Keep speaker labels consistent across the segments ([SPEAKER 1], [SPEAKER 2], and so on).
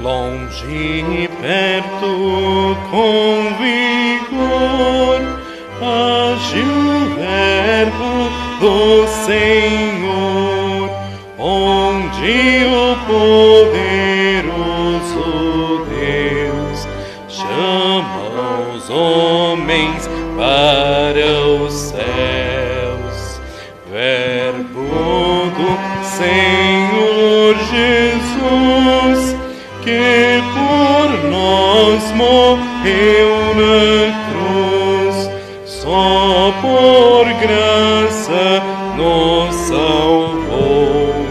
[SPEAKER 1] longe e perto, com vigor, age o verbo do Senhor, onde o poderoso Deus chama os homens para os céus. Verbo do Senhor Jesus, que por nós morreu na cruz, só por graça nos salvou,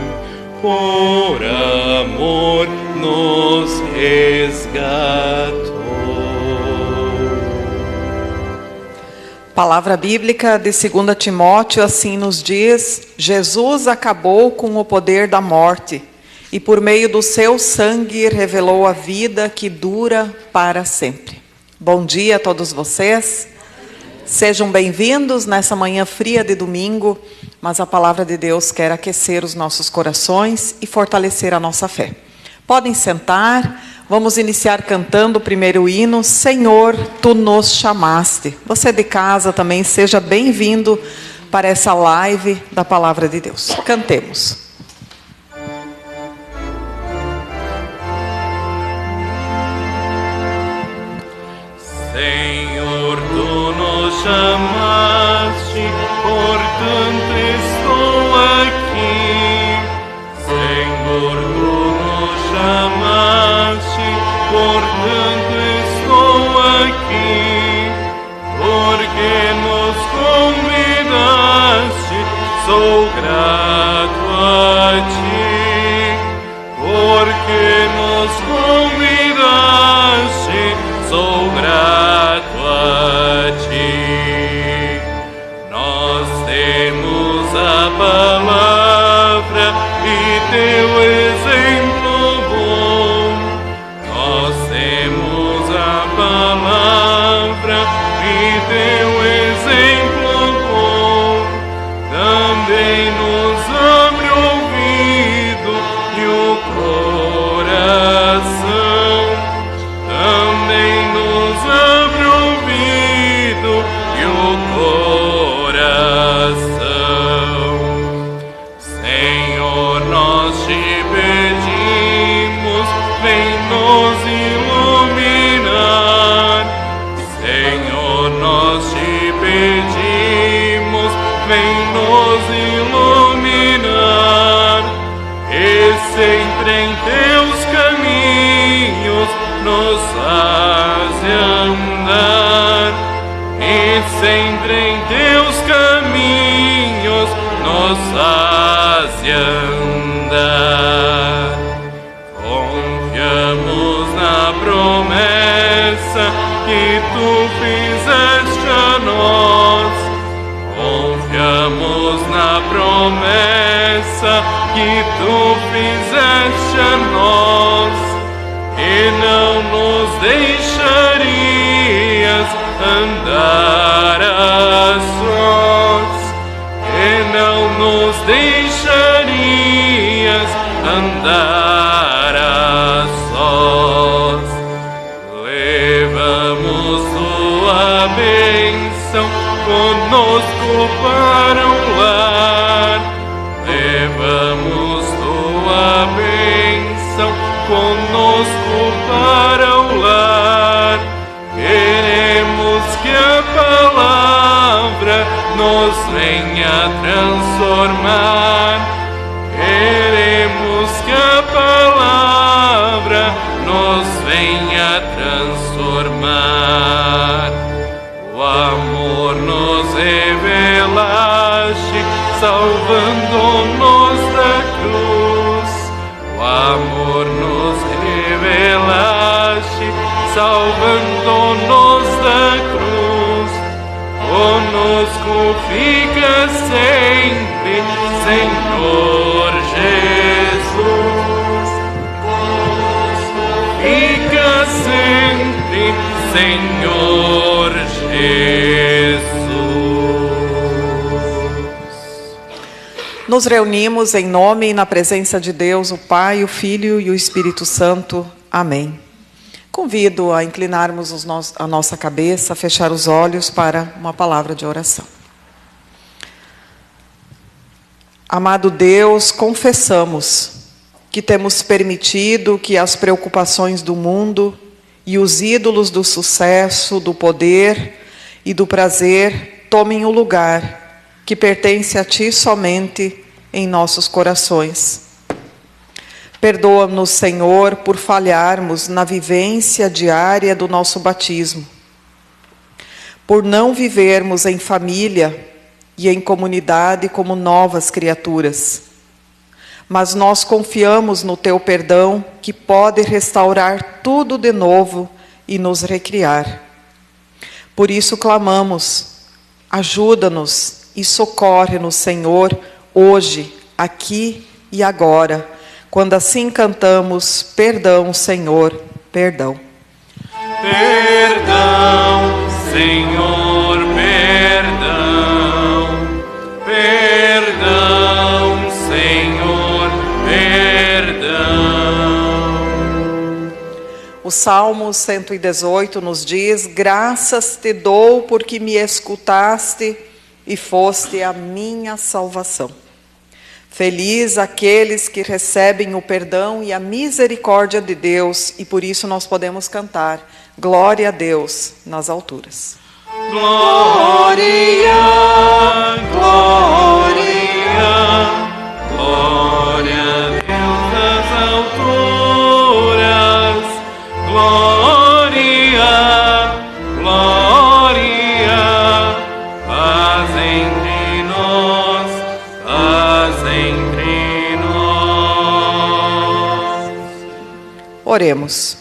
[SPEAKER 1] por amor nos resgatou.
[SPEAKER 2] Palavra bíblica de 2 Timóteo assim nos diz: Jesus acabou com o poder da morte e por meio do seu sangue revelou a vida que dura para sempre. Bom dia a todos vocês. Sejam bem-vindos nessa manhã fria de domingo, mas a palavra de Deus quer aquecer os nossos corações e fortalecer a nossa fé. Podem sentar. Vamos iniciar cantando o primeiro hino, Senhor, Tu nos chamaste. Você de casa também seja bem-vindo para essa live da Palavra de Deus. Cantemos.
[SPEAKER 1] Senhor, Tu nos chamaste, portanto estou aqui. Senhor, Tu nos chamaste, portanto estou aqui, porque nos convidaste, sou grato a Ti, porque nos convidaste, sou grato a Ti. Nós temos a palavra e Teu exemplo bom. Nós temos a palavra e Teu exemplo bom. Também nos abre o ouvido e o coração. Também nos abre o ouvido e o coração. Senhor, nós te pedimos, vem nos iluminar. Senhor, nós te pedimos, vem nos iluminar. E sempre em Teus caminhos nos faze andar. E sempre em Teus caminhos nos faze andar. Confiamos na promessa que Tu fizeste a nós. Confiamos na promessa que Tu fizeste a nós. E não nos deixarias andar a sós. E não nos deixarias andar a sós. Levamos Tua bênção conosco para o lar. Levamos Tua bênção conosco para o lar. Queremos que a palavra nos venha transformar. Queremos que a palavra nos venha transformar. O amor nos revelaste, salvando-nos da cruz. O amor nos revelaste, salvando-nos da cruz. Conosco fica sempre, Senhor Jesus. Conosco fica sempre, Senhor Jesus.
[SPEAKER 2] Nos reunimos em nome e na presença de Deus, o Pai, o Filho e o Espírito Santo. Amém. Convido a inclinarmos a nossa cabeça, a fechar os olhos para uma palavra de oração. Amado Deus, confessamos que temos permitido que as preocupações do mundo e os ídolos do sucesso, do poder e do prazer tomem o lugar que pertence a Ti somente em nossos corações. Perdoa-nos, Senhor, por falharmos na vivência diária do nosso batismo, por não vivermos em família e em comunidade como novas criaturas. Mas nós confiamos no Teu perdão, que pode restaurar tudo de novo e nos recriar. Por isso clamamos, ajuda-nos e socorre-nos, Senhor, hoje, aqui e agora, quando assim cantamos, perdão, Senhor, perdão.
[SPEAKER 1] Perdão, Senhor, perdão. Perdão, Senhor, perdão.
[SPEAKER 2] O Salmo 118 nos diz: graças te dou porque me escutaste e foste a minha salvação. Feliz aqueles que recebem o perdão e a misericórdia de Deus, e por isso nós podemos cantar glória a Deus nas alturas.
[SPEAKER 1] Glória, glória, glória a Deus nas alturas. Glória, glória, paz entre nós, paz entre nós.
[SPEAKER 2] Oremos.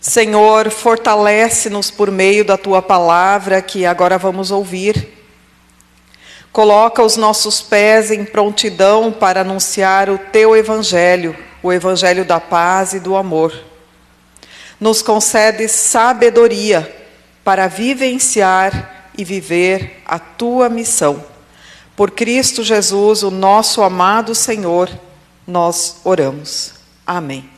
[SPEAKER 2] Senhor, fortalece-nos por meio da Tua palavra que agora vamos ouvir. Coloca os nossos pés em prontidão para anunciar o Teu Evangelho, o Evangelho da paz e do amor. Nos concede sabedoria para vivenciar e viver a Tua missão. Por Cristo Jesus, o nosso amado Senhor, nós oramos. Amém.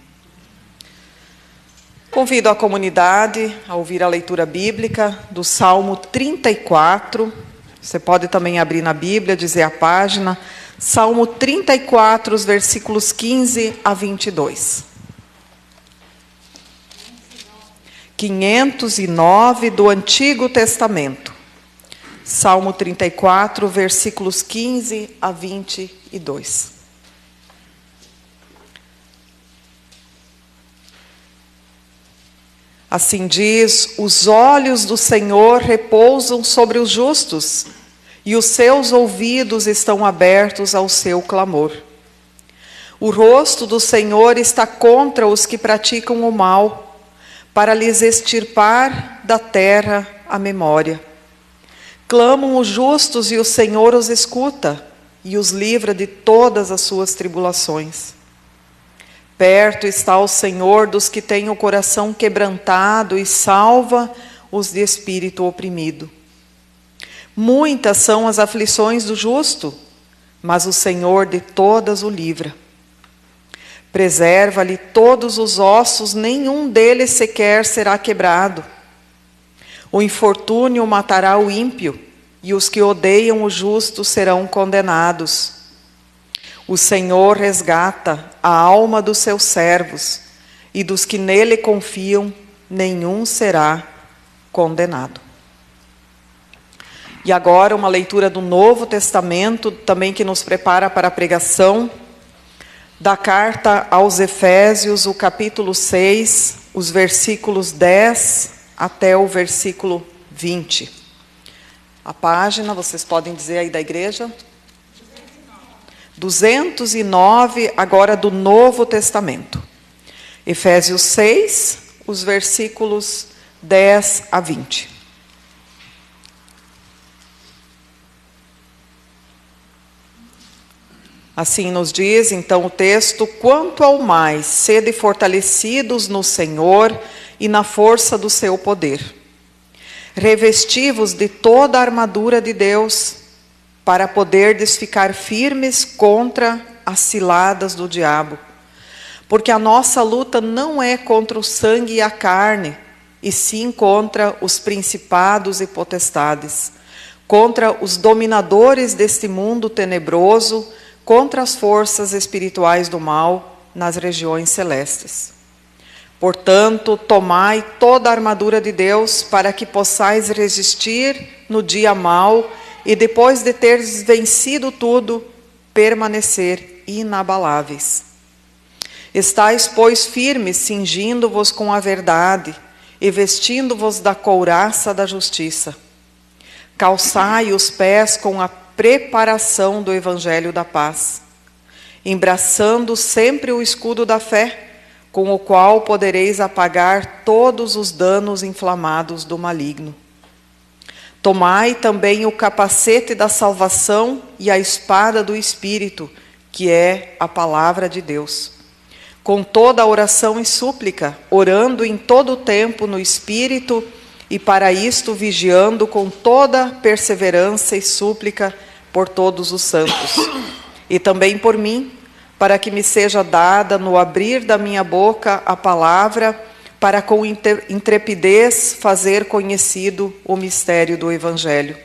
[SPEAKER 2] Convido a comunidade a ouvir a leitura bíblica do Salmo 34. Você pode também abrir na Bíblia, dizer a página. Salmo 34, os versículos 15 a 22. 509 do Antigo Testamento. Salmo 34, versículos 15 a 22. Assim diz: os olhos do Senhor repousam sobre os justos, e os seus ouvidos estão abertos ao seu clamor. O rosto do Senhor está contra os que praticam o mal, para lhes extirpar da terra a memória. Clamam os justos e o Senhor os escuta, e os livra de todas as suas tribulações. Perto está o Senhor dos que têm o coração quebrantado e salva os de espírito oprimido. Muitas são as aflições do justo, mas o Senhor de todas o livra. Preserva-lhe todos os ossos, nenhum deles sequer será quebrado. O infortúnio matará o ímpio, e os que odeiam o justo serão condenados. O Senhor resgata a alma dos seus servos, e dos que nele confiam, nenhum será condenado. E agora uma leitura do Novo Testamento, também que nos prepara para a pregação, da carta aos Efésios, o capítulo 6, os versículos 10 até o versículo 20. A página, vocês podem dizer aí da igreja? 209, agora do Novo Testamento. Efésios 6, os versículos 10 a 20. Assim nos diz, então, o texto: quanto ao mais, sede fortalecidos no Senhor e na força do seu poder. Revesti-vos de toda a armadura de Deus, para poderdes ficar firmes contra as ciladas do diabo. Porque a nossa luta não é contra o sangue e a carne, e sim contra os principados e potestades, contra os dominadores deste mundo tenebroso, contra as forças espirituais do mal nas regiões celestes. Portanto, tomai toda a armadura de Deus para que possais resistir no dia mau e depois de teres vencido tudo, permanecer inabaláveis. Estais, pois, firmes, cingindo-vos com a verdade e vestindo-vos da couraça da justiça. Calçai os pés com a preparação do evangelho da paz, embraçando sempre o escudo da fé, com o qual podereis apagar todos os danos inflamados do maligno. Tomai também o capacete da salvação e a espada do Espírito, que é a palavra de Deus. Com toda a oração e súplica, orando em todo o tempo no Espírito, e para isto vigiando com toda perseverança e súplica por todos os santos. E também por mim, para que me seja dada no abrir da minha boca a palavra, para com intrepidez fazer conhecido o mistério do Evangelho,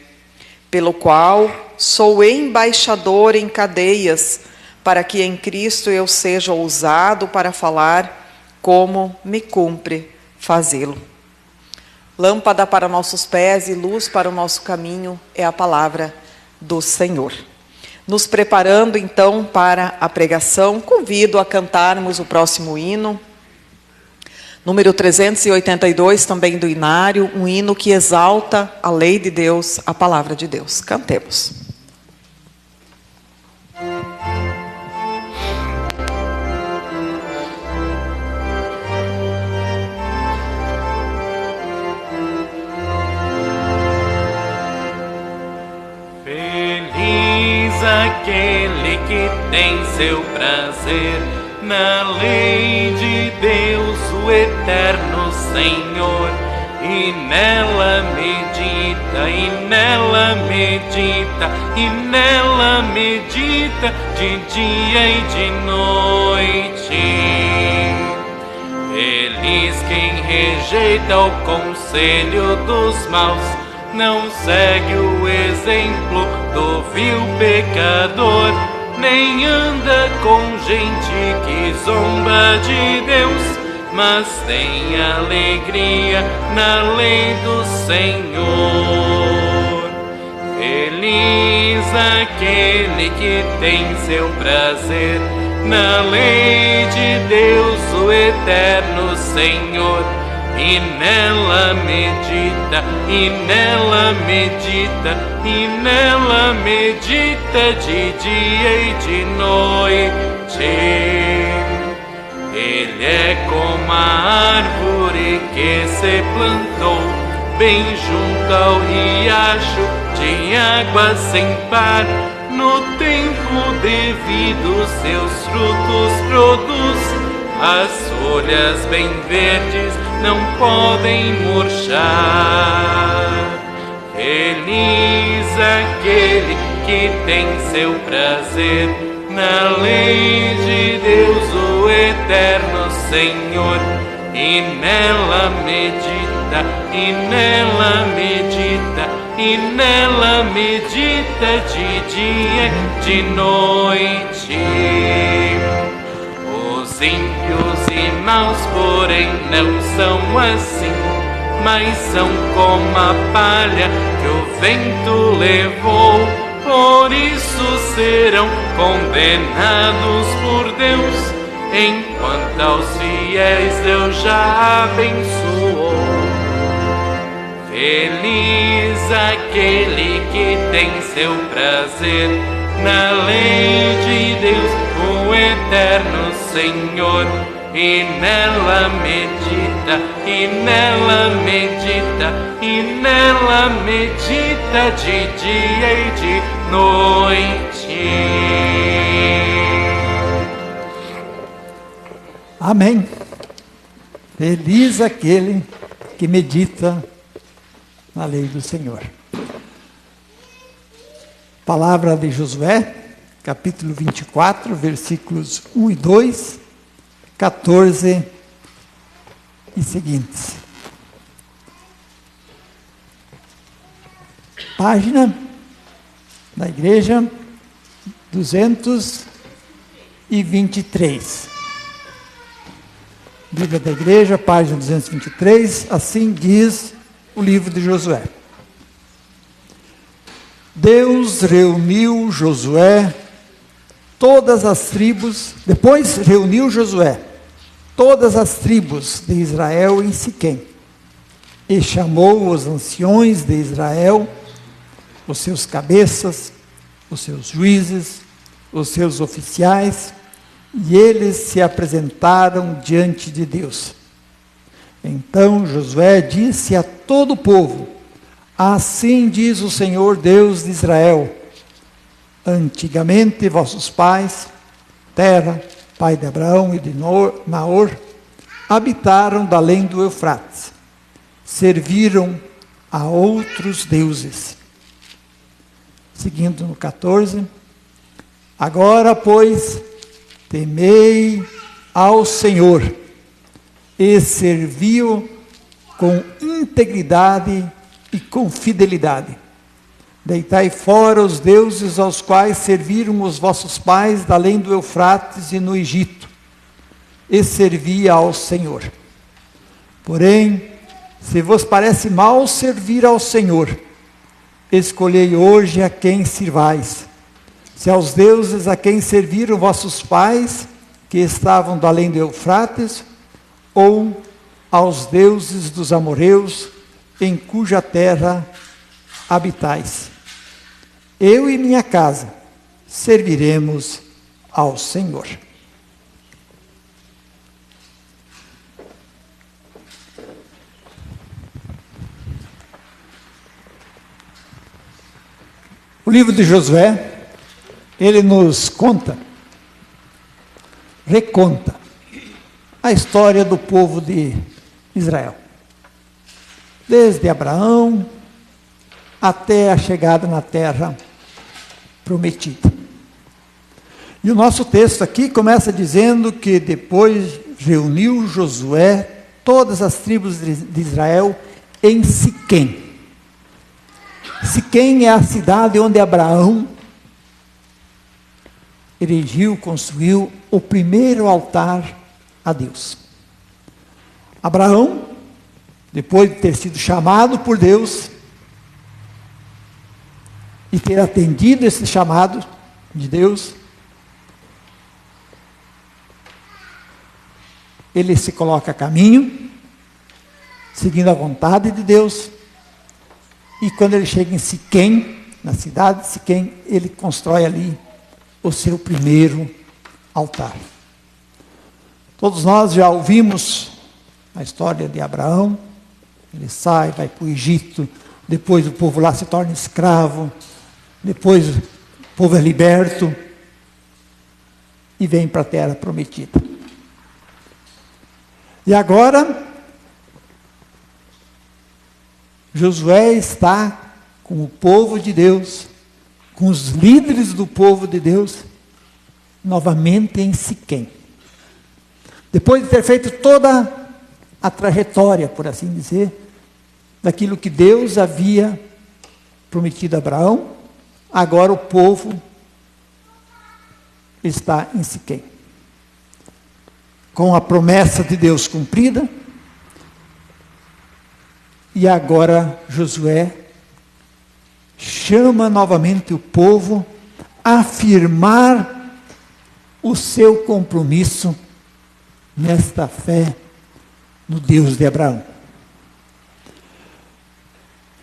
[SPEAKER 2] pelo qual sou embaixador em cadeias, para que em Cristo eu seja ousado para falar como me cumpre fazê-lo. Lâmpada para nossos pés e luz para o nosso caminho é a palavra do Senhor. Nos preparando então para a pregação, convido a cantarmos o próximo hino, número 382, também do Inário, um hino que exalta a lei de Deus, a palavra de Deus. Cantemos.
[SPEAKER 1] Aquele que tem seu prazer na lei de Deus, o eterno Senhor, e nela medita, e nela medita, e nela medita de dia e de noite. Feliz quem rejeita o conselho dos maus, não segue o exemplo do vil pecador, nem anda com gente que zomba de Deus, mas tem alegria na lei do Senhor. Feliz aquele que tem seu prazer na lei de Deus, o eterno Senhor, e nela medita, e nela medita, e nela medita de dia e de noite. Ele é como a árvore que se plantou bem junto ao riacho, de água sem par, no tempo devido seus frutos produz. As folhas bem verdes não podem murchar. Feliz aquele que tem seu prazer na lei de Deus, o eterno Senhor, e nela medita, e nela medita, e nela medita de dia e de noite. Os ímpios e maus, porém, não são assim, mas são como a palha que o vento levou. Por isso serão condenados por Deus, enquanto aos fiéis Deus já abençoou. Feliz aquele que tem seu prazer na lei de Deus, o eterno Senhor, e nela medita, e nela medita, e nela medita de dia e de noite.
[SPEAKER 3] Amém. Feliz aquele que medita na lei do Senhor. Palavra de Josué, capítulo 24, versículos 1 e 2. 14 e seguintes. Página da igreja 223. Bíblia da igreja, página 223, assim diz o livro de Josué. Deus reuniu Josué, todas as tribos, depois reuniu Josué, todas as tribos de Israel em Siquém, e chamou os anciões de Israel, os seus cabeças, os seus juízes, os seus oficiais, e eles se apresentaram diante de Deus. Então Josué disse a todo o povo: assim diz o Senhor Deus de Israel: antigamente vossos pais, Tera, pai de Abraão e de Naor, habitaram da além do Eufrates, serviram a outros deuses. Seguindo no 14, agora, pois, temei ao Senhor e servi-o com integridade e com fidelidade. Deitai fora os deuses aos quais serviram os vossos pais da além do Eufrates e no Egito, e servi ao Senhor. Porém, se vos parece mal servir ao Senhor, escolhei hoje a quem sirvais, se aos deuses a quem serviram vossos pais, que estavam da além do Eufrates, ou aos deuses dos amorreus, em cuja terra habitais. Eu e minha casa serviremos ao Senhor. O livro de Josué, ele nos reconta a história do povo de Israel. Desde Abraão até a chegada na terra prometida. E o nosso texto aqui começa dizendo que depois reuniu Josué todas as tribos de Israel em Siquém. Siquém é a cidade onde Abraão erigiu, construiu o primeiro altar a Deus. Abraão, depois de ter sido chamado por Deus e ter atendido esse chamado de Deus, ele se coloca a caminho, seguindo a vontade de Deus, e quando ele chega em Siquém, na cidade de Siquém, ele constrói ali o seu primeiro altar. Todos nós já ouvimos a história de Abraão. Ele sai, vai para o Egito, depois o povo lá se torna escravo, depois o povo é liberto e vem para a terra prometida. E agora Josué está com o povo de Deus, com os líderes do povo de Deus, novamente em Siquém. Depois de ter feito toda a trajetória, por assim dizer, daquilo que Deus havia prometido a Abraão, agora o povo está em Siquém. Com a promessa de Deus cumprida, e agora Josué chama novamente o povo a afirmar o seu compromisso nesta fé no Deus de Abraão.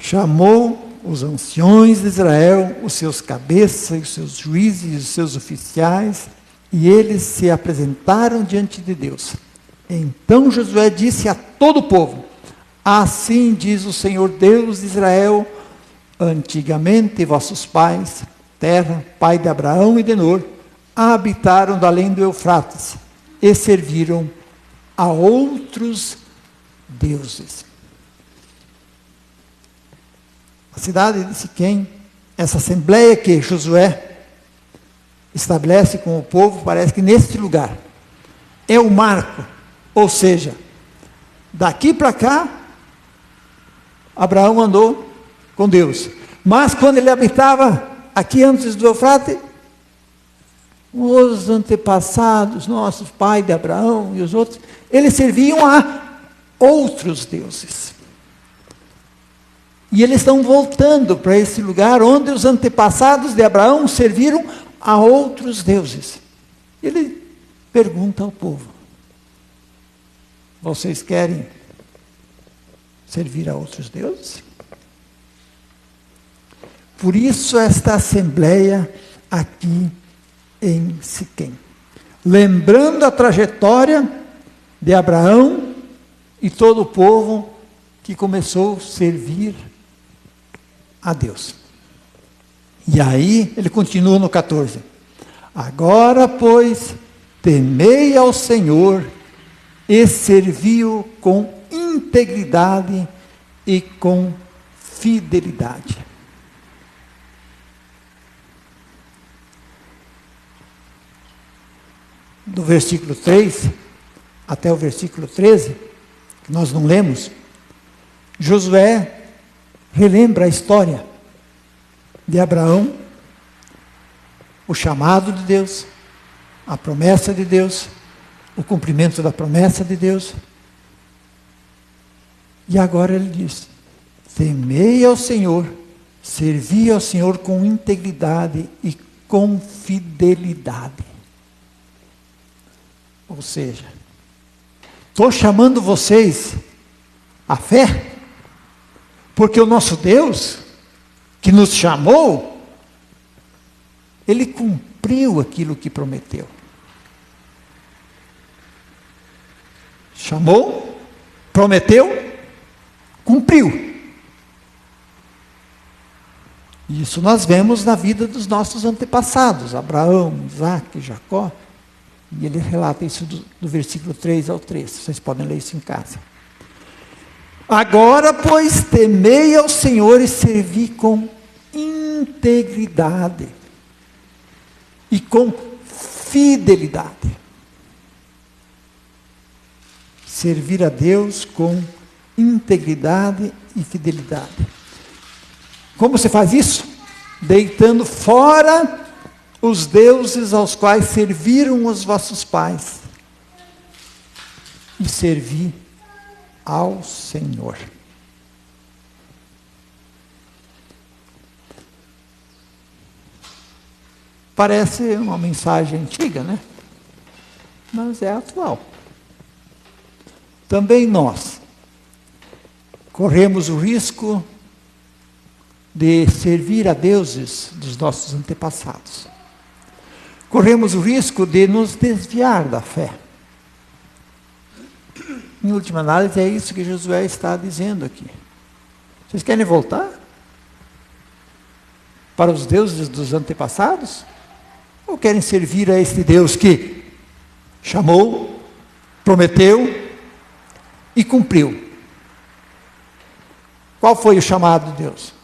[SPEAKER 3] Chamou os anciões de Israel, os seus cabeças, os seus juízes e os seus oficiais, e eles se apresentaram diante de Deus. Então Josué disse a todo o povo: assim diz o Senhor Deus de Israel: antigamente vossos pais, Tera, pai de Abraão e de Nor, habitaram da além do Eufrates e serviram a outros deuses. A cidade de Siquém, essa assembleia que Josué estabelece com o povo, parece que neste lugar é o marco. Ou seja, daqui para cá, Abraão andou com Deus. Mas quando ele habitava aqui antes do Eufrates, os antepassados, nossos pais de Abraão e os outros, eles serviam a outros deuses. E eles estão voltando para esse lugar onde os antepassados de Abraão serviram a outros deuses. Ele pergunta ao povo: vocês querem servir a outros deuses? Por isso esta assembleia aqui em Siquém, lembrando a trajetória de Abraão e todo o povo que começou a servir a Deus. E aí ele continua no 14: agora, pois, temei ao Senhor e servi-o com integridade e com fidelidade. Do versículo 3 até o versículo 13, que nós não lemos, Josué relembra a história de Abraão, o chamado de Deus, a promessa de Deus, o cumprimento da promessa de Deus. E agora ele diz: temei ao Senhor, servi ao Senhor com integridade e com fidelidade. Ou seja, estou chamando vocês à fé, porque o nosso Deus, que nos chamou, Ele cumpriu aquilo que prometeu. Chamou, prometeu, cumpriu. Isso nós vemos na vida dos nossos antepassados, Abraão, Isaque, Jacó. E ele relata isso do versículo 3 ao 13. Vocês podem ler isso em casa. Agora, pois, temei ao Senhor e servi com integridade e com fidelidade. Servir a Deus com integridade e fidelidade. Como se faz isso? Deitando fora os deuses aos quais serviram os vossos pais, e servi ao Senhor. Parece uma mensagem antiga, né? Mas é atual. Também nós corremos o risco de servir a deuses dos nossos antepassados. Corremos o risco de nos desviar da fé. Em última análise, é isso que Josué está dizendo aqui. Vocês querem voltar para os deuses dos antepassados? Ou querem servir a este Deus que chamou, prometeu e cumpriu? Qual foi o chamado de Deus?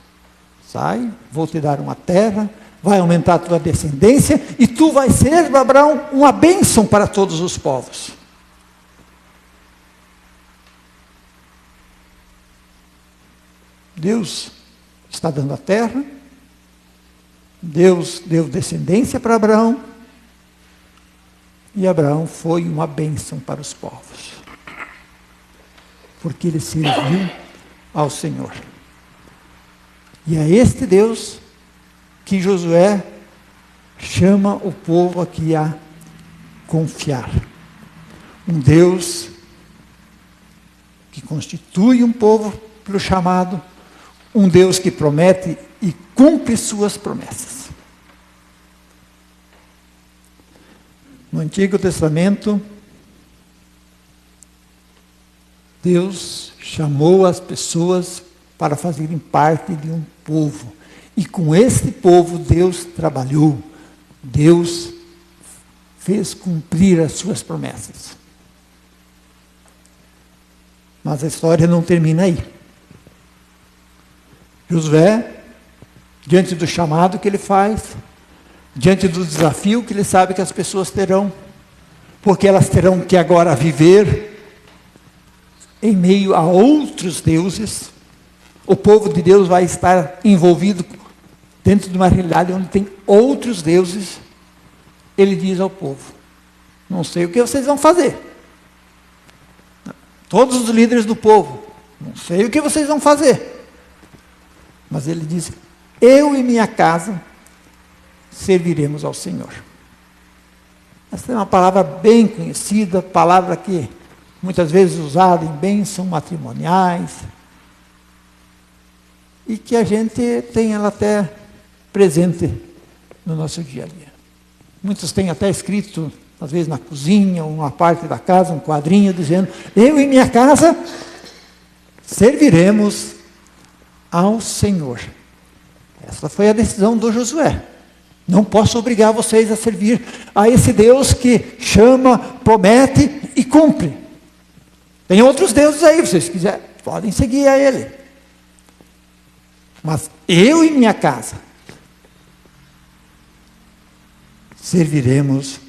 [SPEAKER 3] Sai, vou te dar uma terra, vai aumentar a tua descendência, e tu vais ser, Abraão, uma bênção para todos os povos. Deus está dando a terra, Deus deu descendência para Abraão, e Abraão foi uma bênção para os povos, porque ele serviu ao Senhor. E é este Deus que Josué chama o povo aqui a confiar. Um Deus que constitui um povo pelo chamado, um Deus que promete e cumpre suas promessas. No Antigo Testamento, Deus chamou as pessoas para fazerem parte de um povo. E com esse povo Deus trabalhou. Deus fez cumprir as suas promessas. Mas a história não termina aí. Josué, diante do chamado que ele faz, diante do desafio que ele sabe que as pessoas terão, porque elas terão que agora viver em meio a outros deuses. O povo de Deus vai estar envolvido dentro de uma realidade onde tem outros deuses. Ele diz ao povo: não sei o que vocês vão fazer. Todos os líderes do povo: não sei o que vocês vão fazer. Mas ele diz: eu e minha casa serviremos ao Senhor. Essa é uma palavra bem conhecida, palavra que muitas vezes usada em bênçãos matrimoniais, e que a gente tem ela até presente no nosso dia a dia. Muitos têm até escrito, às vezes na cozinha, ou uma parte da casa, um quadrinho dizendo: eu e minha casa serviremos ao Senhor. Essa foi a decisão do Josué. Não posso obrigar vocês a servir a esse Deus que chama, promete e cumpre. Tem outros deuses aí, vocês quiserem, podem seguir a ele. Mas eu e minha casa serviremos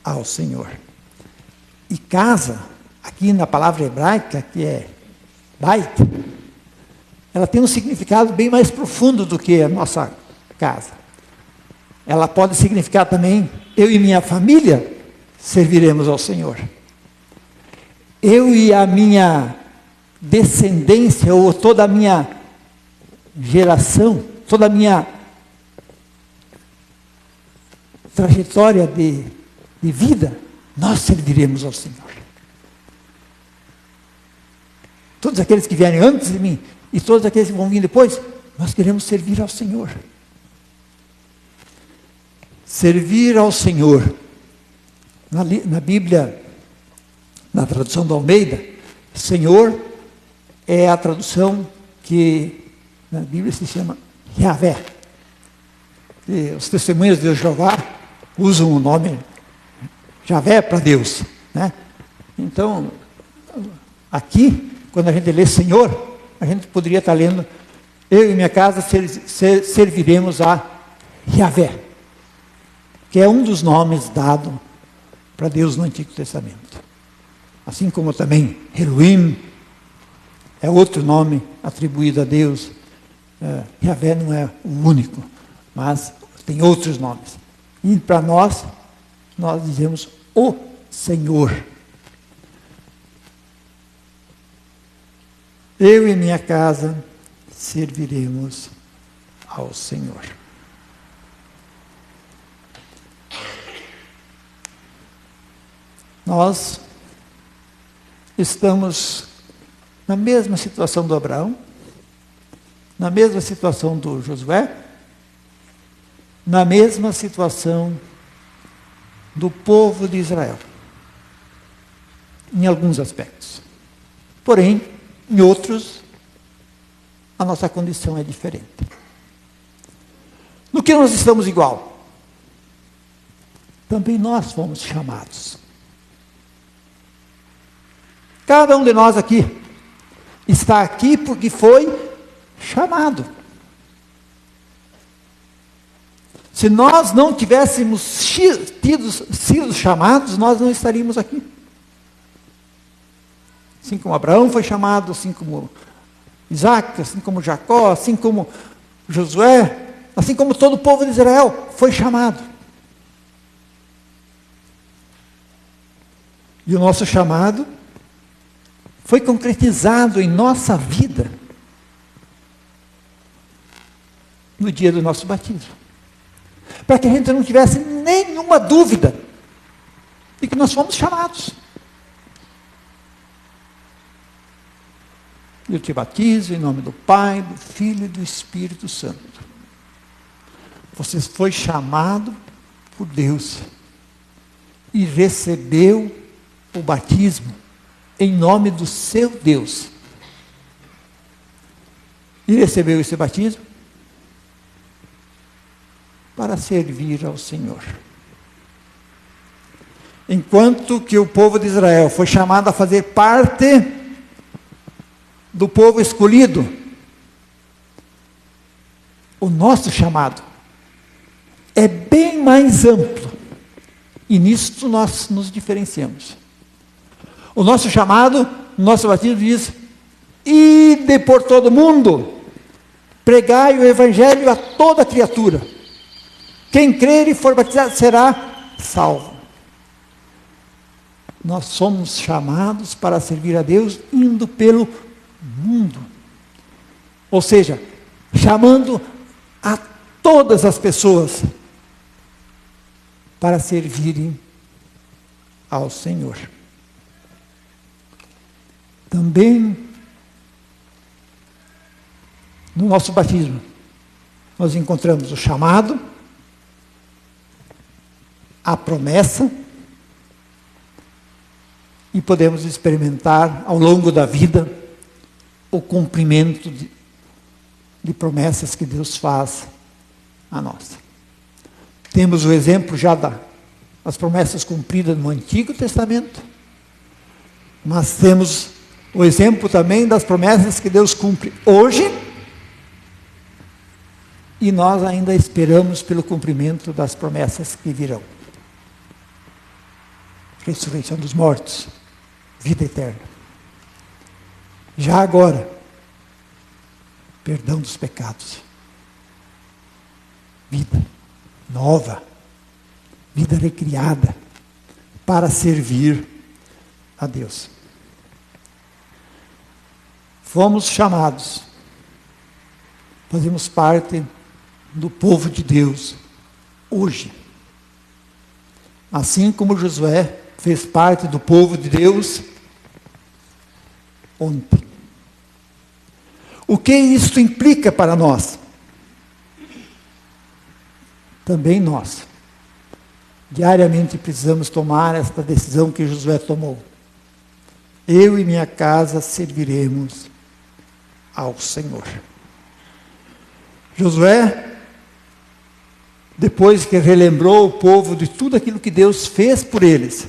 [SPEAKER 3] ao Senhor. E casa, aqui na palavra hebraica, que é bait, ela tem um significado bem mais profundo do que a nossa casa. Ela pode significar também: eu e minha família serviremos ao Senhor. Eu e a minha descendência, ou toda a minha geração, toda a minha trajetória de vida, nós serviremos ao Senhor. Todos aqueles que vierem antes de mim e todos aqueles que vão vir depois, nós queremos servir ao Senhor. Servir ao Senhor. Na Bíblia, na tradução do Almeida, Senhor é a tradução que na Bíblia se chama Yahvé. E os testemunhas de Jeová usam o nome Yahvé para Deus, né? Então, aqui, quando a gente lê Senhor, a gente poderia estar lendo: eu e minha casa serviremos a Yahvé, que é um dos nomes dados para Deus no Antigo Testamento. Assim como também Elohim é outro nome atribuído a Deus. Yahvé não é o único, mas tem outros nomes. E para nós dizemos o Senhor. Eu e minha casa serviremos ao Senhor. Nós estamos na mesma situação do Abraão, na mesma situação do Josué, na mesma situação do povo de Israel, em alguns aspectos. Porém, em outros, a nossa condição é diferente. No que nós estamos igual? Também nós fomos chamados. Cada um de nós aqui está aqui porque foi chamado. Se nós não tivéssemos sido chamados, nós não estaríamos aqui. Assim como Abraão foi chamado, assim como Isaac, assim como Jacó, assim como Josué, assim como todo o povo de Israel foi chamado. E o nosso chamado foi concretizado em nossa vida no dia do nosso batismo. Para que a gente não tivesse nenhuma dúvida de que nós fomos chamados. Eu te batizo em nome do Pai, do Filho e do Espírito Santo. Você foi chamado por Deus e recebeu o batismo em nome do seu Deus. E recebeu esse batismo para servir ao Senhor. Enquanto que o povo de Israel foi chamado a fazer parte do povo escolhido, o nosso chamado é bem mais amplo E nisso nós nos diferenciamos. O nosso chamado, o nosso batismo diz: ide por todo mundo, pregai o evangelho a toda criatura. Quem crer e for batizado será salvo. Nós somos chamados para servir a Deus indo pelo mundo. Ou seja, chamando a todas as pessoas para servirem ao Senhor. Também, no nosso batismo, nós encontramos o chamado, a promessa, e podemos experimentar ao longo da vida o cumprimento de promessas que Deus faz a nós. Temos o exemplo já das promessas cumpridas no Antigo Testamento, mas temos o exemplo também das promessas que Deus cumpre hoje, e nós ainda esperamos pelo cumprimento das promessas que virão. Ressurreição dos mortos, vida eterna. Já agora, perdão dos pecados, vida nova, vida recriada, para servir a Deus. Fomos chamados, fazemos parte do povo de Deus hoje. Assim como Josué fez parte do povo de Deus ontem. O que isto implica para nós? Também nós, diariamente precisamos tomar esta decisão que Josué tomou. Eu e minha casa serviremos ao Senhor. Josué, depois que relembrou o povo de tudo aquilo que Deus fez por eles,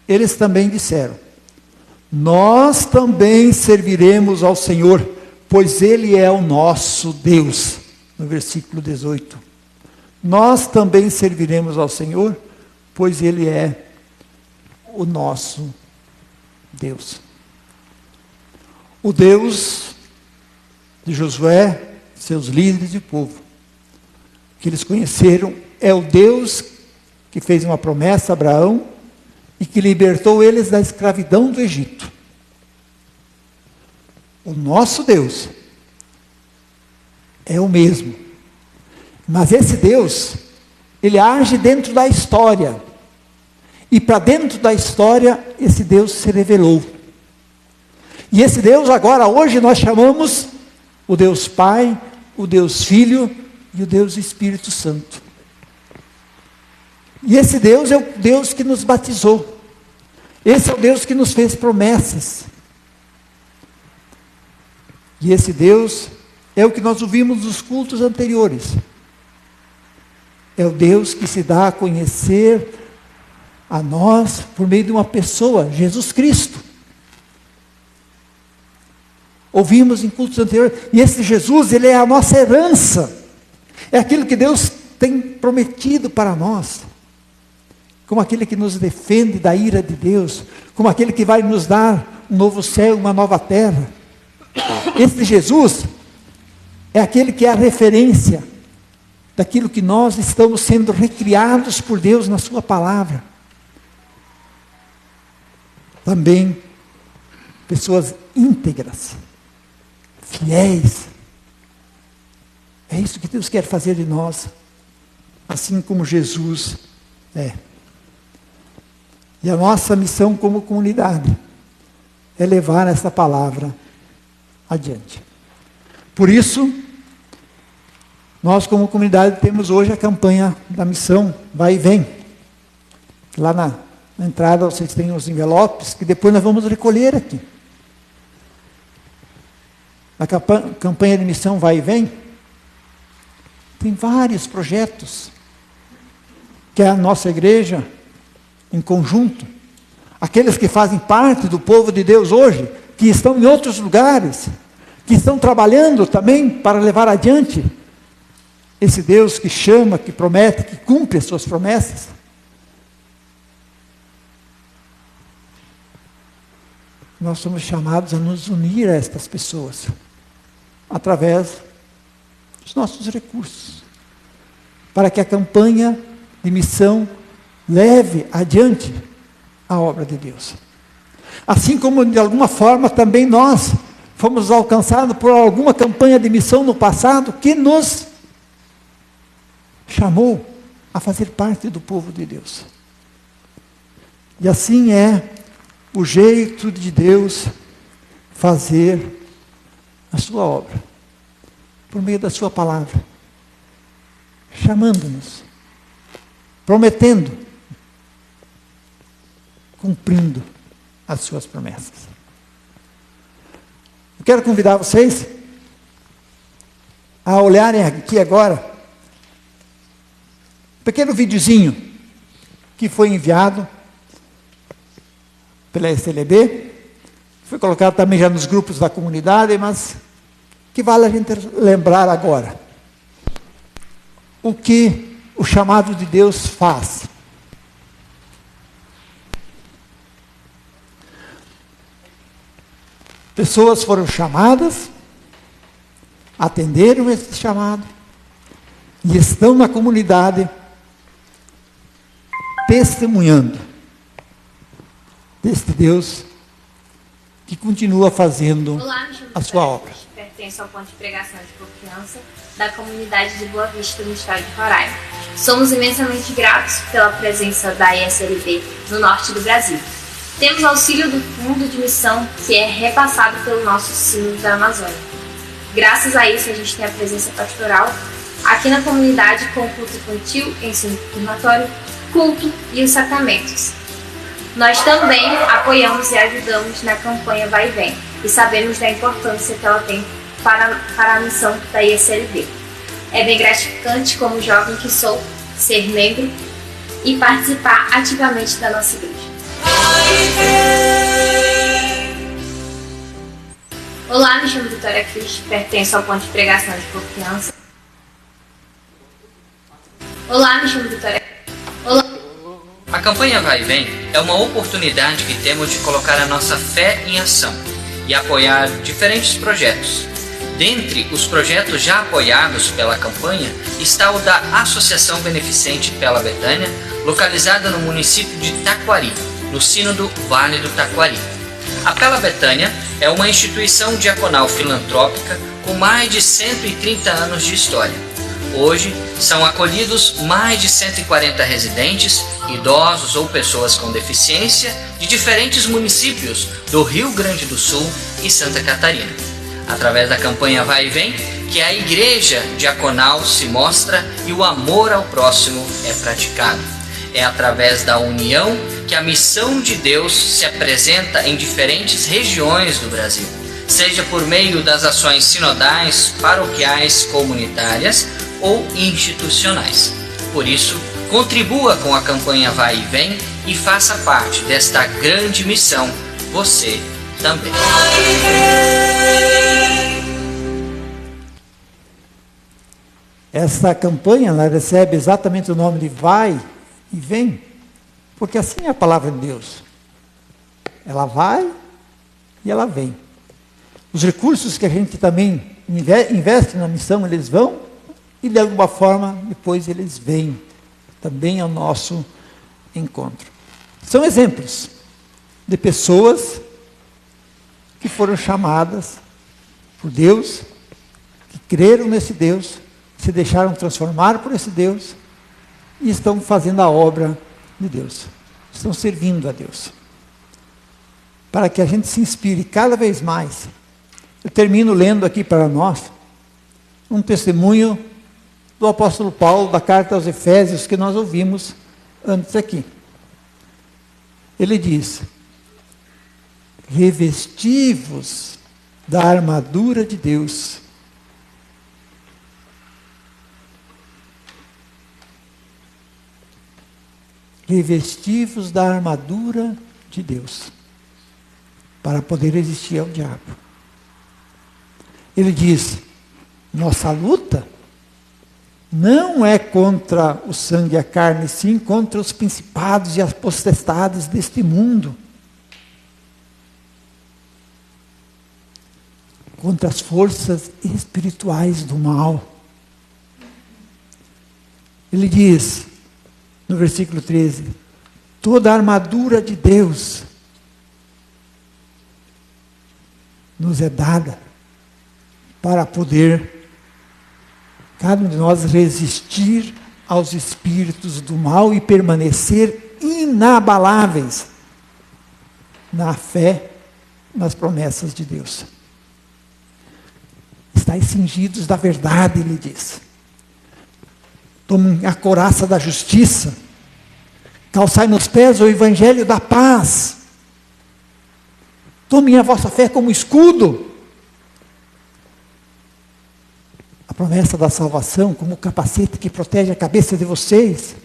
[SPEAKER 3] eles também disseram: nós também serviremos ao Senhor, pois Ele é o nosso Deus. No versículo 18. Nós também serviremos ao Senhor, pois Ele é o nosso Deus. O Deus de Josué, seus líderes e povo, que eles conheceram, é o Deus que fez uma promessa a Abraão e que libertou eles da escravidão do Egito. O nosso Deus é o mesmo. Mas esse Deus, Ele age dentro da história. E para dentro da história, esse Deus se revelou. E esse Deus agora, hoje, nós chamamos o Deus Pai, o Deus Filho e o Deus Espírito Santo. E esse Deus é o Deus que nos batizou. Esse é o Deus que nos fez promessas. E esse Deus é o que nós ouvimos nos cultos anteriores. É o Deus que se dá a conhecer a nós por meio de uma pessoa, Jesus Cristo. Ouvimos em cultos anteriores, e esse Jesus, Ele é a nossa herança. É aquilo que Deus tem prometido para nós. Como aquele que nos defende da ira de Deus, como aquele que vai nos dar um novo céu, uma nova terra. Esse Jesus é aquele que é a referência daquilo que nós estamos sendo recriados por Deus na sua palavra. Também pessoas íntegras, fiéis. É isso que Deus quer fazer de nós, assim como Jesus é. E a nossa missão como comunidade é levar essa palavra adiante. Por isso, nós como comunidade temos hoje a campanha da missão Vai e Vem. Lá na entrada vocês têm os envelopes, que depois nós vamos recolher aqui. Na campanha de missão Vai e Vem, tem vários projetos que a nossa igreja, em conjunto, aqueles que fazem parte do povo de Deus hoje, que estão em outros lugares, que estão trabalhando também para levar adiante esse Deus que chama, que promete, que cumpre as suas promessas. nós somos chamados a nos unir a estas pessoas, através dos nossos recursos, para que a campanha de missão leve adiante a obra de Deus. Assim como, de alguma forma, também nós fomos alcançados por alguma campanha de missão no passado que nos chamou a fazer parte do povo de Deus. E assim é o jeito de Deus fazer a sua obra, por meio da sua palavra, chamando-nos, prometendo, cumprindo as suas promessas. Eu quero convidar vocês a olharem aqui agora um pequeno videozinho que foi enviado pela SLB, foi colocado também já nos grupos da comunidade, mas que vale a gente lembrar agora o que o chamado de Deus faz. Pessoas foram chamadas, atenderam esse chamado e estão na comunidade testemunhando deste Deus que continua fazendo a sua obra.
[SPEAKER 4] Pertenço ao ponto de pregação de confiança da comunidade de Boa Vista no estado de Roraima. Somos imensamente gratos pela presença da ESLB no norte do Brasil. Temos auxílio do Fundo de Missão, que é repassado pelo nosso Sínodo da Amazônia. Graças a isso, a gente tem a presença pastoral aqui na comunidade com culto infantil, ensino confirmatório, culto e os sacramentos. Nós também apoiamos e ajudamos na campanha Vai e Vem e sabemos da importância que ela tem para a missão da ESLB. É bem gratificante, como jovem que sou, ser membro e participar ativamente da nossa igreja. Olá, me chamo Vitória Cris, pertenço ao ponto de pregação de confiança. Olá, me chamo Vitória. Olá.
[SPEAKER 5] A campanha Vai e Vem é uma oportunidade que temos de colocar a nossa fé em ação e apoiar diferentes projetos. Dentre os projetos já apoiados pela campanha está o da Associação Beneficente Pela Betânia, localizada no município de Taquari, no Sínodo Vale do Taquari. A Pela Betânia é uma instituição diaconal filantrópica com mais de 130 anos de história. Hoje, são acolhidos mais de 140 residentes, idosos ou pessoas com deficiência de diferentes municípios do Rio Grande do Sul e Santa Catarina. Através da campanha Vai e Vem, que a igreja diaconal se mostra e o amor ao próximo é praticado. É através da união que a missão de Deus se apresenta em diferentes regiões do Brasil, seja por meio das ações sinodais, paroquiais, comunitárias ou institucionais. Por isso, contribua com a campanha Vai e Vem e faça parte desta grande missão, você também.
[SPEAKER 3] Essa campanha, ela recebe exatamente o nome de Vai e Vem, porque assim é a palavra de Deus. Ela vai e ela vem. Os recursos que a gente também investe na missão, eles vão e de alguma forma depois eles vêm também ao nosso encontro. São exemplos de pessoas que foram chamadas por Deus, que creram nesse Deus, se deixaram transformar por esse Deus e estão fazendo a obra de Deus, estão servindo a Deus. Para que a gente se inspire cada vez mais. Eu termino lendo aqui para nós um testemunho do apóstolo Paulo, da carta aos Efésios, que nós ouvimos antes aqui. Ele diz: revesti-vos da armadura de Deus, revesti-vos da armadura de Deus, para poder resistir ao diabo. Ele diz: nossa luta não é contra o sangue e a carne, sim contra os principados e as potestades deste mundo. contra as forças espirituais do mal. Ele diz, no versículo 13, toda a armadura de Deus nos é dada para poder, cada um de nós, resistir aos espíritos do mal e permanecer inabaláveis na fé, nas promessas de Deus. Estais cingidos da verdade, ele diz. Tomem a couraça da justiça, calçai nos pés o evangelho da paz. Tomem a vossa fé como escudo. A promessa da salvação como capacete que protege a cabeça de vocês.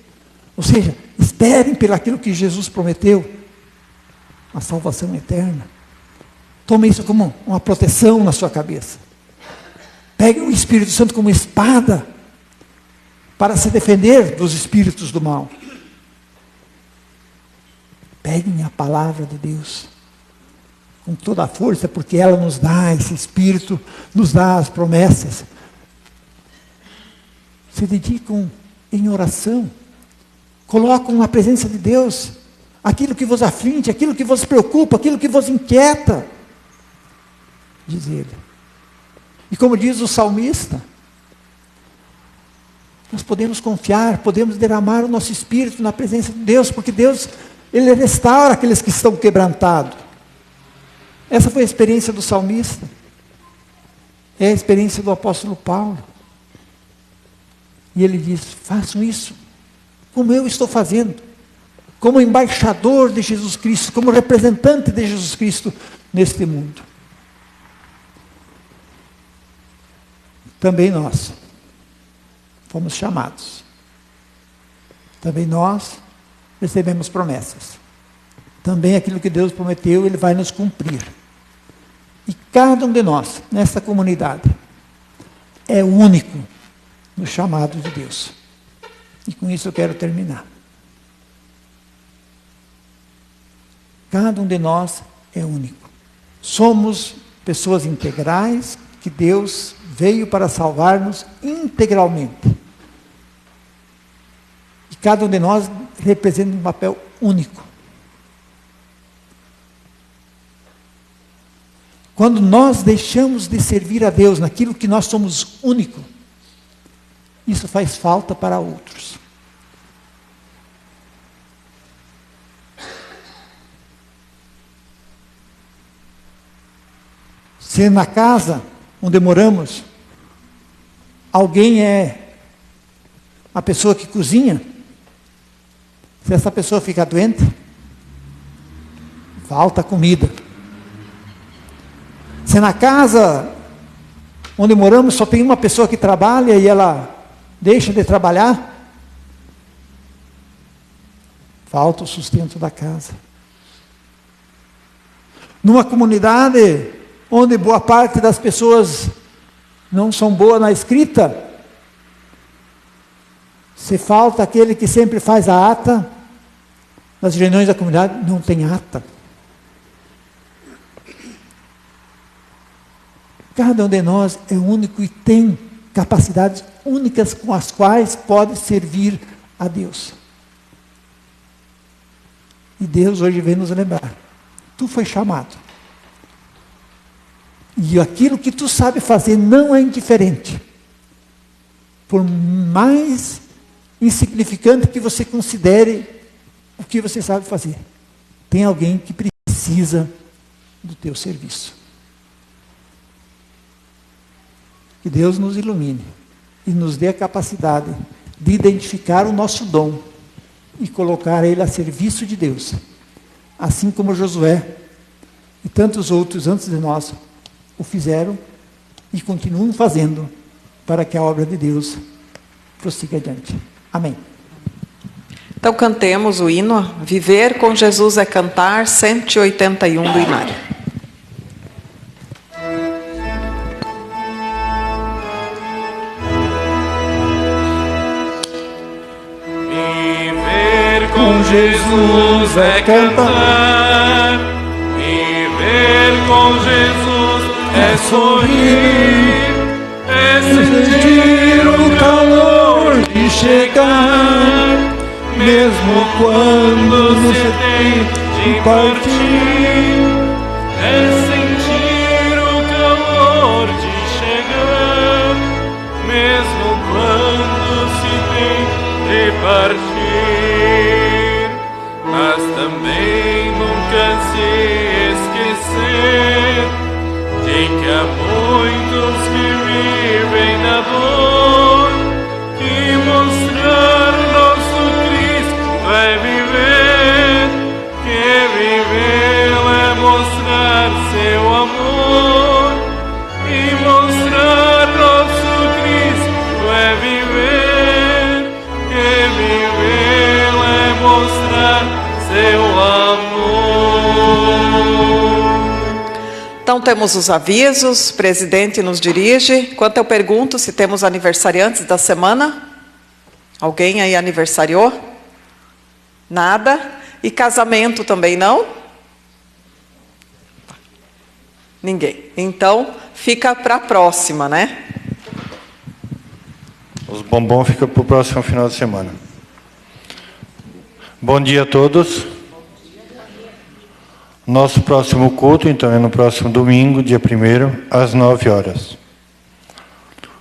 [SPEAKER 3] Ou seja, esperem pelo aquilo que Jesus prometeu. A salvação eterna. Tomem isso como uma proteção na sua cabeça. Peguem o Espírito Santo como espada para se defender dos espíritos do mal. Peguem a palavra de Deus com toda a força, porque ela nos dá esse Espírito, nos dá as promessas. Se dedicam em oração, colocam na presença de Deus aquilo que vos aflige, aquilo que vos preocupa, aquilo que vos inquieta, diz ele. E como diz o salmista, nós podemos confiar, podemos derramar o nosso espírito na presença de Deus, porque Deus, Ele restaura aqueles que estão quebrantados. Essa foi a experiência do salmista, é a experiência do apóstolo Paulo. E ele diz, façam isso, como eu estou fazendo, como embaixador de Jesus Cristo, como representante de Jesus Cristo neste mundo. Também nós fomos chamados. Também nós recebemos promessas. Também aquilo que Deus prometeu, Ele vai nos cumprir. E cada um de nós, nessa comunidade, é único no chamado de Deus. E com isso eu quero terminar. Cada um de nós é único. Somos pessoas integrais, que Deus veio para salvar-nos integralmente. E cada um de nós representa um papel único. Quando nós deixamos de servir a Deus naquilo que nós somos único, isso faz falta para outros. Se na casa onde moramos, alguém é a pessoa que cozinha, se essa pessoa ficar doente, falta comida. Se na casa onde moramos só tem uma pessoa que trabalha e ela deixa de trabalhar, falta o sustento da casa. Numa comunidade onde boa parte das pessoas não são boas na escrita, se falta aquele que sempre faz a ata, nas reuniões da comunidade não tem ata. Cada um de nós é único e tem capacidades únicas com as quais pode servir a Deus. E Deus hoje vem nos lembrar, tu foi chamado. E aquilo que tu sabe fazer não é indiferente. Por mais insignificante que você considere o que você sabe fazer, tem alguém que precisa do teu serviço. Que Deus nos ilumine e nos dê a capacidade de identificar o nosso dom e colocar ele a serviço de Deus. Assim como Josué e tantos outros antes de nós o fizeram e continuam fazendo para que a obra de Deus prossiga adiante. Amém.
[SPEAKER 2] Então cantemos o hino Viver com Jesus é Cantar, 181 do Inário.
[SPEAKER 1] Viver com Jesus é cantar. Viver com Jesus é é sorrir, é
[SPEAKER 3] sentir o calor de chegar, mesmo quando você tem de partir.
[SPEAKER 1] é sentir o calor de chegar, mesmo quando se tem de partir. Mas também nunca se esquecer de que há muitos que vivem na dor, que mostrar o nosso Cristo é viver, que vivê-lo é mostrar seu amor, e mostrar nosso Cristo é viver, que vivê-lo é mostrar seu amor.
[SPEAKER 2] Então temos os avisos, o presidente nos dirige. Enquanto eu pergunto se temos aniversariantes da semana. Alguém aí aniversariou? Nada. E casamento também não? Ninguém. Então fica para a próxima, né?
[SPEAKER 6] Os bombons ficam para o próximo final de semana. Bom dia a todos. Nosso próximo culto, então, é no próximo domingo, dia 1º, às 9 horas.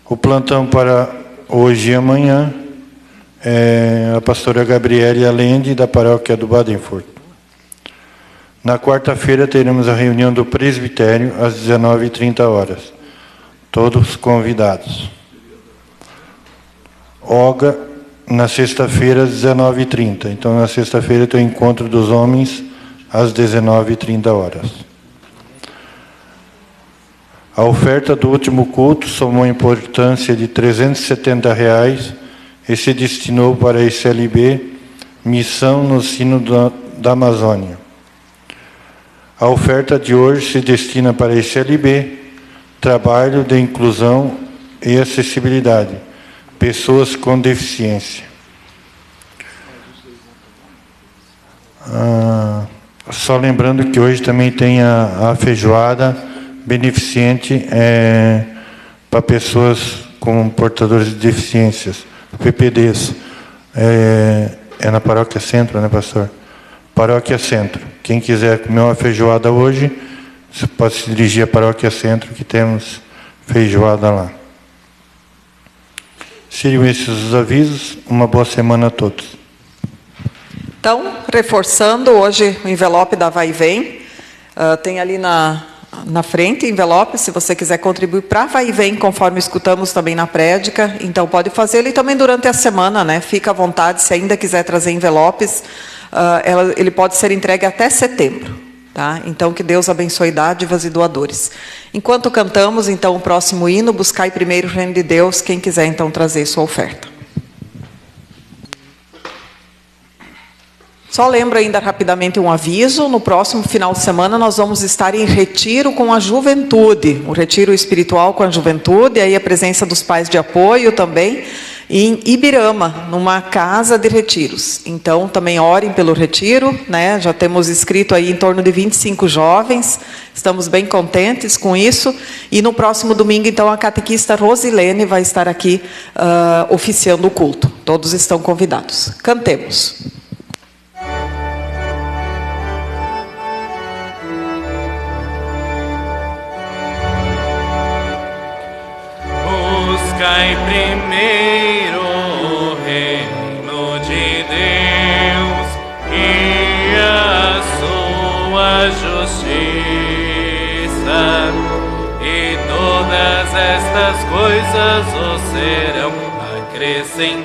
[SPEAKER 6] O plantão para hoje e amanhã é a pastora Gabriele Allende, da paróquia do Badenfurt. Na quarta-feira teremos a reunião do presbitério, às 19h30. Todos convidados. Oga, na sexta-feira, às 19h30. Então, na sexta-feira tem o encontro dos homens, às 19h30. A oferta do último culto somou a importância de R$ 370 e se destinou para a ICLB, Missão no Sino da Amazônia. A oferta de hoje se destina para a ICLB, Trabalho de Inclusão e Acessibilidade, Pessoas com Deficiência. Só lembrando que hoje também tem a feijoada beneficente para pessoas com portadores de deficiências, PPDs. É na Paróquia Centro, né, pastor? Paróquia Centro. Quem quiser comer uma feijoada hoje, você pode se dirigir à Paróquia Centro, que temos feijoada lá. Seriam esses os avisos. Uma boa semana a todos.
[SPEAKER 2] Então, reforçando, hoje o envelope da Vai e Vem, tem ali na frente envelope, se você quiser contribuir para Vai e Vem, conforme escutamos também na prédica, então pode fazê-lo, e também durante a semana, né? Fica à vontade, se ainda quiser trazer envelopes, ele pode ser entregue até setembro, tá? Então, que Deus abençoe dádivas e doadores. Enquanto cantamos, então, o próximo hino, Buscai primeiro o reino de Deus, quem quiser, então, trazer sua oferta. Só lembro ainda rapidamente um aviso, no próximo final de semana nós vamos estar em retiro com a juventude, um retiro espiritual com a juventude, aí a presença dos pais de apoio também, em Ibirama, numa casa de retiros. Então, também orem pelo retiro, né? Já temos inscrito aí em torno de 25 jovens, estamos bem contentes com isso, e no próximo domingo, então, a catequista Rosilene vai estar aqui oficiando o culto. Todos estão convidados. Cantemos.
[SPEAKER 1] Buscai primeiro o reino de Deus e a sua justiça, e todas estas coisas vos serão acrescentadas.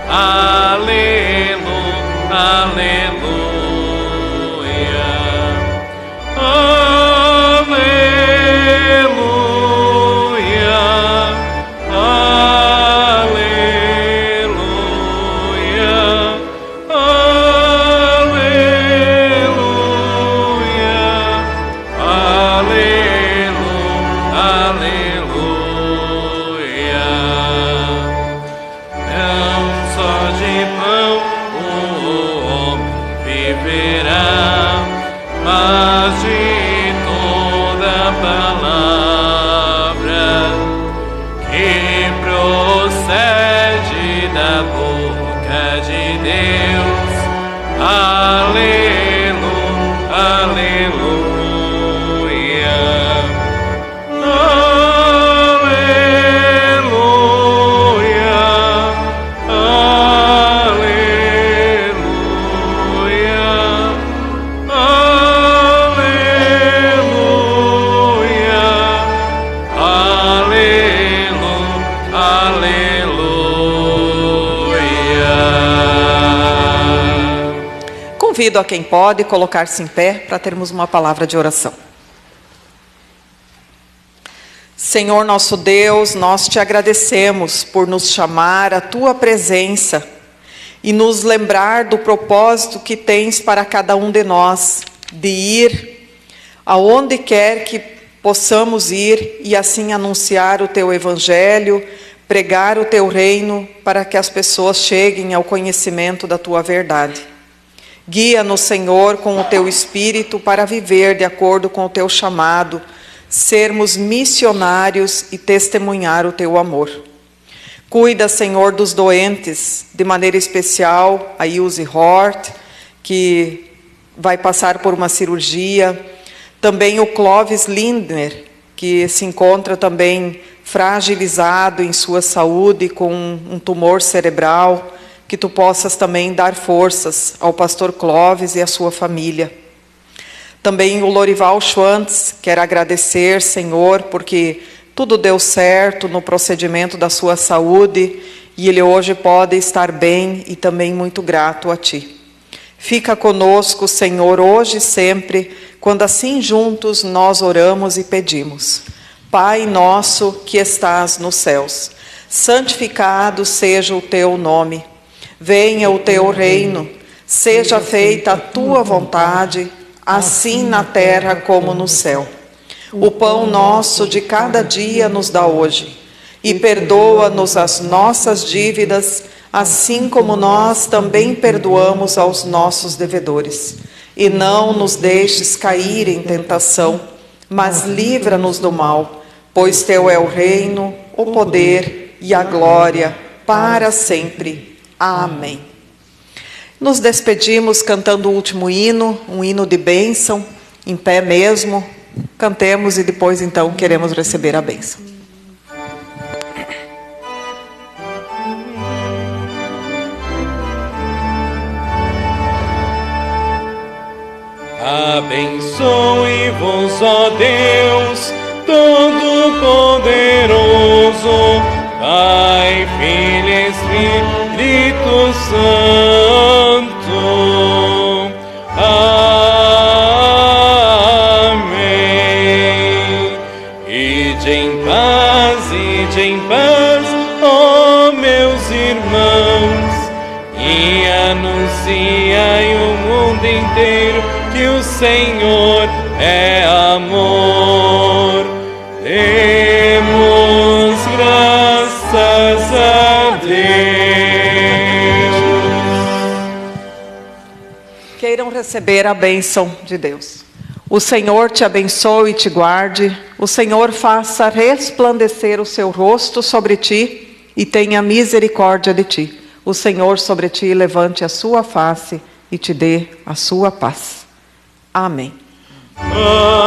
[SPEAKER 1] Aleluia, aleluia. é de Deus. Aleluia, aleluia, aleluia, aleluia,
[SPEAKER 2] Convido a quem pode colocar-se em pé para termos uma palavra de oração. Senhor nosso Deus, nós te agradecemos por nos chamar à tua presença e nos lembrar do propósito que tens para cada um de nós, de ir aonde quer que possamos ir e assim anunciar o teu evangelho, pregar o teu reino para que as pessoas cheguem ao conhecimento da tua verdade. Guia-nos, Senhor, com o teu Espírito para viver de acordo com o teu chamado, sermos missionários e testemunhar o teu amor. Cuida, Senhor, dos doentes, de maneira especial a Ilse Hort, que vai passar por uma cirurgia. Também o Clóvis Lindner, que se encontra também fragilizado em sua saúde com um tumor cerebral. Que tu possas também dar forças ao pastor Clóvis e à sua família. Também o Lorival Schwantz, quero agradecer, Senhor, porque tudo deu certo no procedimento da sua saúde e ele hoje pode estar bem e também muito grato a ti. Fica conosco, Senhor, hoje e sempre, quando assim juntos nós oramos e pedimos. Pai nosso que estás nos céus, santificado seja o teu nome. Venha o teu reino, seja feita a tua vontade, assim na terra como no céu. O pão nosso de cada dia nos dá hoje, e perdoa-nos as nossas dívidas, assim como nós também perdoamos aos nossos devedores. E não nos deixes cair em tentação, mas livra-nos do mal, pois teu é o reino, o poder e a glória para sempre. Amém. Nos despedimos cantando o último hino, um hino de bênção, em pé mesmo. Cantemos e depois então queremos receber a bênção.
[SPEAKER 1] Abençoe-vos, ó Deus Todo-Poderoso, Pai, Filho e Espírito Santo. Amém. Ide em paz, ó meus irmãos, e anunciai o mundo inteiro que o Senhor é amor. Demos graças a Deus.
[SPEAKER 2] Queiram receber a bênção de Deus. O Senhor te abençoe e te guarde. O Senhor faça resplandecer o seu rosto sobre ti e tenha misericórdia de ti. O Senhor sobre ti levante a sua face e te dê a sua paz. Amém.
[SPEAKER 1] Amém.